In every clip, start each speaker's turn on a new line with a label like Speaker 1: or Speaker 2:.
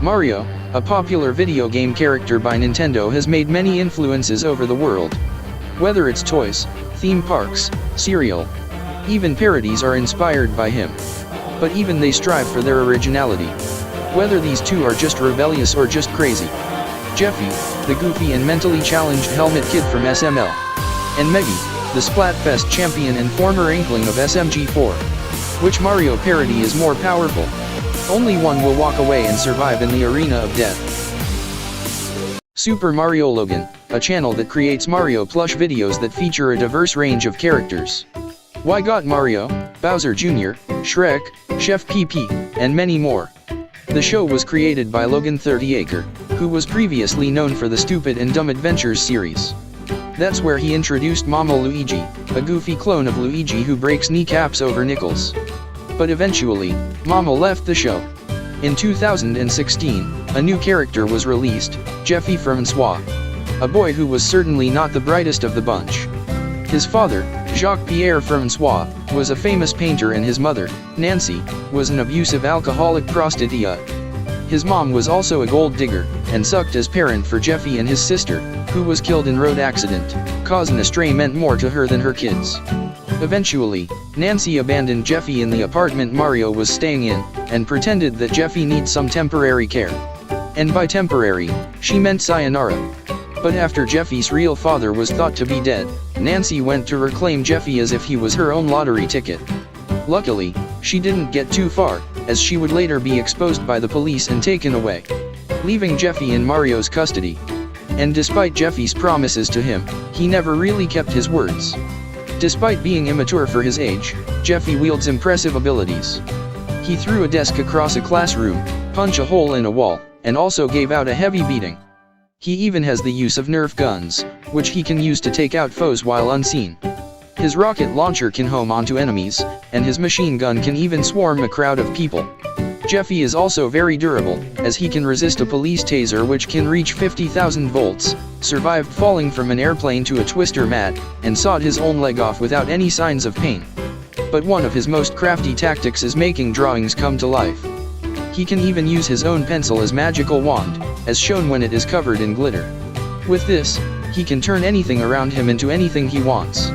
Speaker 1: Mario, a popular video game character by Nintendo, has made many influences over the world. Whether it's toys, theme parks, cereal, even parodies are inspired by him. But even they strive for their originality. Whether these two are just rebellious or just crazy. Jeffy, the goofy and mentally challenged helmet kid from SML. And Meggy, the Splatfest champion and former inkling of SMG4. Which Mario parody is more powerful? Only one will walk away and survive in the arena of death. SuperMarioLogan, a channel that creates Mario plush videos that feature a diverse range of characters. Why Got Mario, Bowser Jr., Shrek, Chef PP, and many more. The show was created by Logan 30acre, who was previously known for the Stupid and Dumb Adventures series. That's where he introduced Mama Luigi, a goofy clone of Luigi who breaks kneecaps over nickels. But eventually, Mama left the show. In 2016, a new character was released, Jeffy Francois. A boy who was certainly not the brightest of the bunch. His father, Jacques-Pierre Francois, was a famous painter and his mother, Nancy, was an abusive alcoholic prostitute. His mom was also a gold digger, and sucked as parent for Jeffy and his sister, who was killed in road accident, cause an estray meant more to her than her kids. Eventually, Nancy abandoned Jeffy in the apartment Mario was staying in, and pretended that Jeffy needs some temporary care. And by temporary, she meant sayonara. But after Jeffy's real father was thought to be dead, Nancy went to reclaim Jeffy as if he was her own lottery ticket. Luckily, she didn't get too far, as she would later be exposed by the police and taken away, leaving Jeffy in Mario's custody. And despite Jeffy's promises to him, he never really kept his words. Despite being immature for his age, Jeffy wields impressive abilities. He threw a desk across a classroom, punched a hole in a wall, and also gave out a heavy beating. He even has the use of Nerf guns, which he can use to take out foes while unseen. His rocket launcher can home onto enemies, and his machine gun can even swarm a crowd of people. Jeffy is also very durable, as he can resist a police taser which can reach 50,000 volts, survived falling from an airplane to a twister mat, and sawed his own leg off without any signs of pain. But one of his most crafty tactics is making drawings come to life. He can even use his own pencil as magical wand, as shown when it is covered in glitter. With this, he can turn anything around him into anything he wants.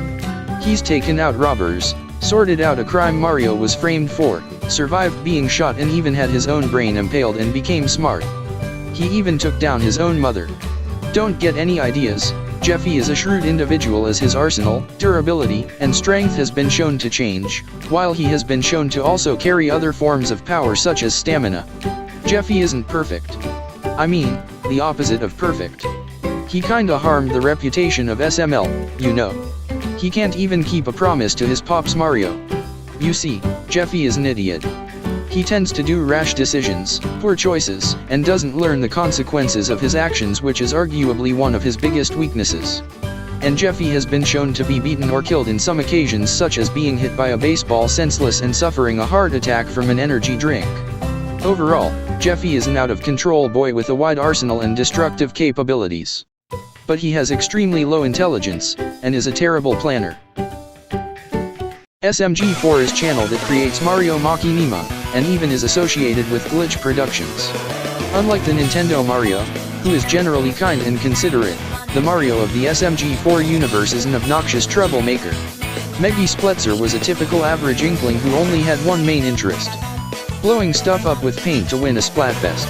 Speaker 1: He's taken out robbers, sorted out a crime Mario was framed for, survived being shot and even had his own brain impaled and became smart. He even took down his own mother. Don't get any ideas, Jeffy is a shrewd individual as his arsenal, durability, and strength has been shown to change, while he has been shown to also carry other forms of power such as stamina. Jeffy isn't perfect. I mean, the opposite of perfect. He kinda harmed the reputation of SML, you know. He can't even keep a promise to his pops Mario. You see, Jeffy is an idiot. He tends to do rash decisions, poor choices, and doesn't learn the consequences of his actions, which is arguably one of his biggest weaknesses. And Jeffy has been shown to be beaten or killed in some occasions, such as being hit by a baseball senseless and suffering a heart attack from an energy drink. Overall, Jeffy is an out-of-control boy with a wide arsenal and destructive capabilities. But he has extremely low intelligence, and is a terrible planner. SMG4 is channel that creates Mario Machinima, and even is associated with Glitch Productions. Unlike the Nintendo Mario, who is generally kind and considerate, the Mario of the SMG4 universe is an obnoxious troublemaker. Meggy Spletzer was a typical average inkling who only had one main interest: blowing stuff up with paint to win a Splatfest.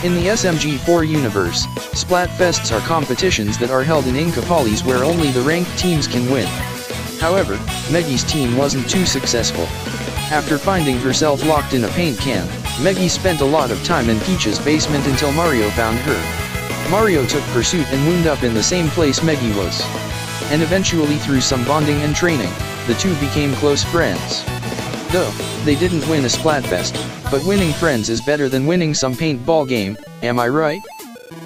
Speaker 1: In the SMG4 universe, Splatfests are competitions that are held in Inkapolis where only the ranked teams can win. However, Meggy's team wasn't too successful. After finding herself locked in a paint can, Meggy spent a lot of time in Peach's basement until Mario found her. Mario took pursuit and wound up in the same place Meggy was. And eventually, through some bonding and training, the two became close friends. Though, they didn't win a Splatfest, but winning friends is better than winning some paintball game, am I right?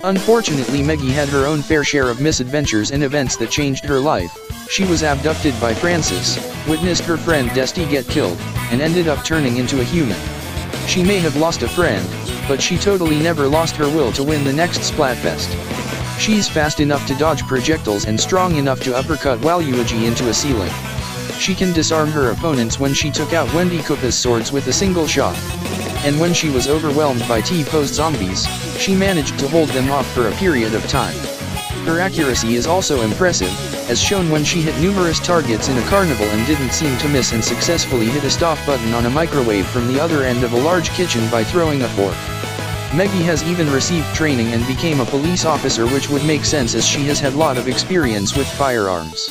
Speaker 1: Unfortunately, Meggy had her own fair share of misadventures and events that changed her life. She was abducted by Francis, witnessed her friend Dusty get killed, and ended up turning into a human. She may have lost a friend, but she totally never lost her will to win the next Splatfest. She's fast enough to dodge projectiles and strong enough to uppercut Waluigi into a ceiling. She can disarm her opponents when she took out Wendy Koopa's swords with a single shot. and when she was overwhelmed by T-posed zombies, she managed to hold them off for a period of time. Her accuracy is also impressive, as shown when she hit numerous targets in a carnival and didn't seem to miss and successfully hit a stop button on a microwave from the other end of a large kitchen by throwing a fork. Meggy has even received training and became a police officer, which would make sense as she has had a lot of experience with firearms.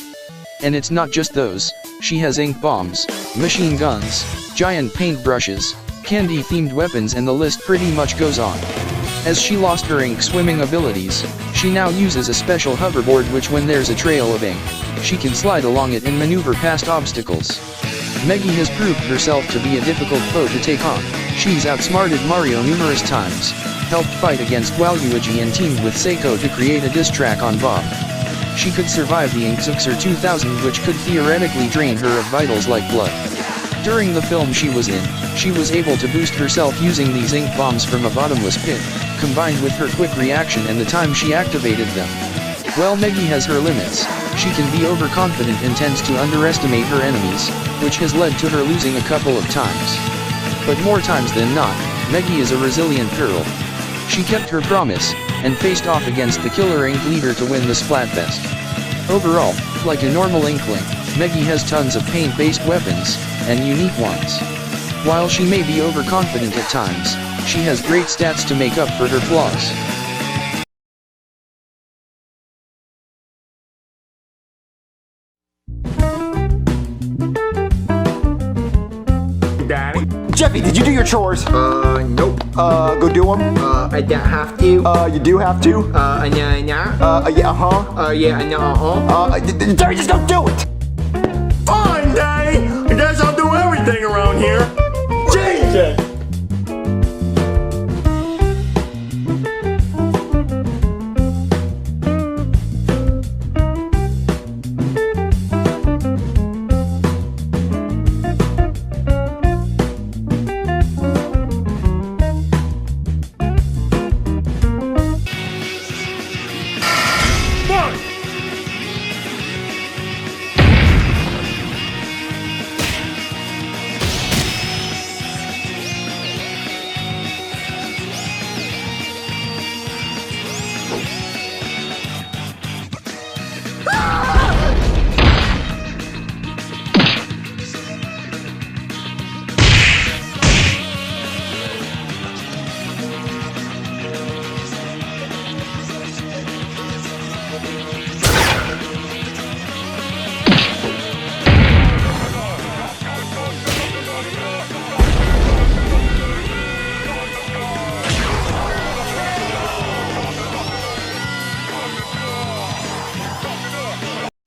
Speaker 1: And it's not just those, she has ink bombs, machine guns, giant paintbrushes, candy-themed weapons, and the list pretty much goes on. As she lost her ink swimming abilities, she now uses a special hoverboard which, when there's a trail of ink, she can slide along it and maneuver past obstacles. Meggy has proved herself to be a difficult foe to take on. She's outsmarted Mario numerous times, helped fight against Waluigi, and teamed with Seiko to create a diss track on Bob. She could survive the Inkzuxer 2000, which could theoretically drain her of vitals like blood. During the film she was in, she was able to boost herself using these ink bombs from a bottomless pit, combined with her quick reaction and the time she activated them. While Meggy has her limits, she can be overconfident and tends to underestimate her enemies, which has led to her losing a couple of times. But more times than not, Meggy is a resilient girl. She kept her promise, and faced off against the killer ink leader to win the Splatfest. Overall, like a normal inkling, Meggy has tons of paint-based weapons, and unique ones. While she may be overconfident at times, she has great stats to make up for her flaws.
Speaker 2: Daddy?
Speaker 3: Jeffy, did you do your chores?
Speaker 2: Nope.
Speaker 3: Go do them?
Speaker 2: I don't have to.
Speaker 3: You do have to?
Speaker 2: Yeah.
Speaker 3: Yeah, uh-huh.
Speaker 2: Yeah, no,
Speaker 3: Terry, just go do it!
Speaker 2: Fine, Daddy! I guess I'll do everything around here. Jesus!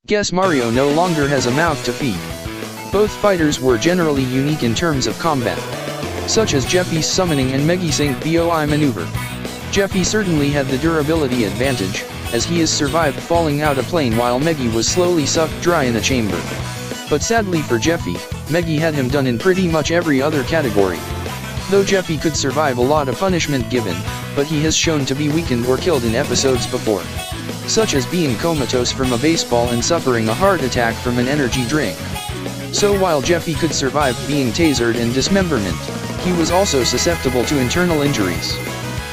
Speaker 1: Guess Mario no longer has a mouth to feed. Both fighters were generally unique in terms of combat, such as Jeffy's summoning and Meggy's ink BOI maneuver. Jeffy certainly had the durability advantage, as he has survived falling out a plane while Meggy was slowly sucked dry in a chamber. But sadly for Jeffy, Meggy had him done in pretty much every other category. Though Jeffy could survive a lot of punishment given, but he has shown to be weakened or killed in episodes before, such as being comatose from a baseball and suffering a heart attack from an energy drink. So while Jeffy could survive being tasered and dismemberment, he was also susceptible to internal injuries.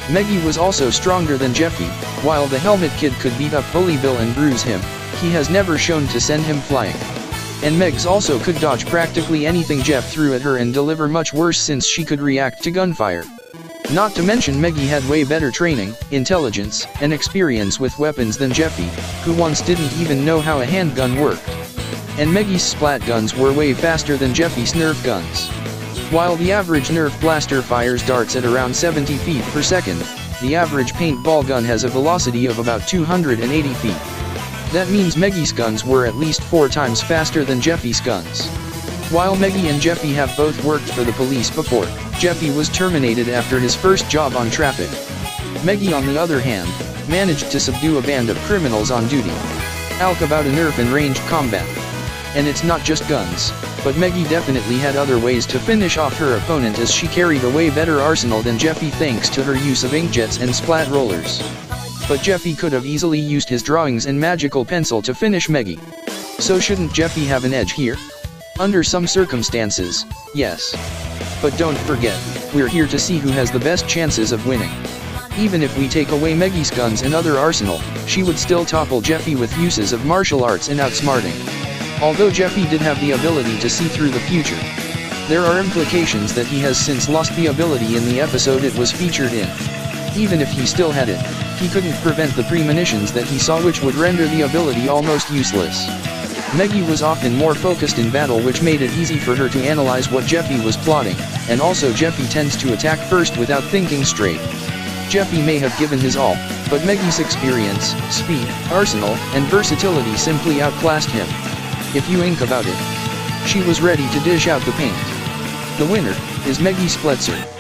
Speaker 1: Meggy was also stronger than Jeffy. While the Helmet Kid could beat up Bully Bill and bruise him, he has never shown to send him flying. And Megs also could dodge practically anything Jeff threw at her and deliver much worse since she could react to gunfire. Not to mention Meggy had way better training, intelligence, and experience with weapons than Jeffy, who once didn't even know how a handgun worked. And Meggy's splat guns were way faster than Jeffy's Nerf guns. While the average Nerf blaster fires darts at around 70 feet per second, the average paintball gun has a velocity of about 280 feet. That means Meggy's guns were at least 4 times faster than Jeffy's guns. While Meggy and Jeffy have both worked for the police before, Jeffy was terminated after his first job on traffic. Meggy, on the other hand, managed to subdue a band of criminals on duty. Alk about a Nerf and ranged combat. And it's not just guns, but Meggy definitely had other ways to finish off her opponent, as she carried a way better arsenal than Jeffy thanks to her use of inkjets and splat rollers. But Jeffy could have easily used his drawings and magical pencil to finish Meggy. So shouldn't Jeffy have an edge here? Under some circumstances, yes. But don't forget, we're here to see who has the best chances of winning. Even if we take away Meggy's guns and other arsenal, she would still topple Jeffy with uses of martial arts and outsmarting. Although Jeffy did have the ability to see through the future, there are implications that he has since lost the ability in the episode it was featured in. Even if he still had it, he couldn't prevent the premonitions that he saw, which would render the ability almost useless. Meggy was often more focused in battle, which made it easy for her to analyze what Jeffy was plotting, and also Jeffy tends to attack first without thinking straight. Jeffy may have given his all, but Meggy's experience, speed, arsenal, and versatility simply outclassed him. If you think about it, she was ready to dish out the paint. The winner is Meggy Spletzer.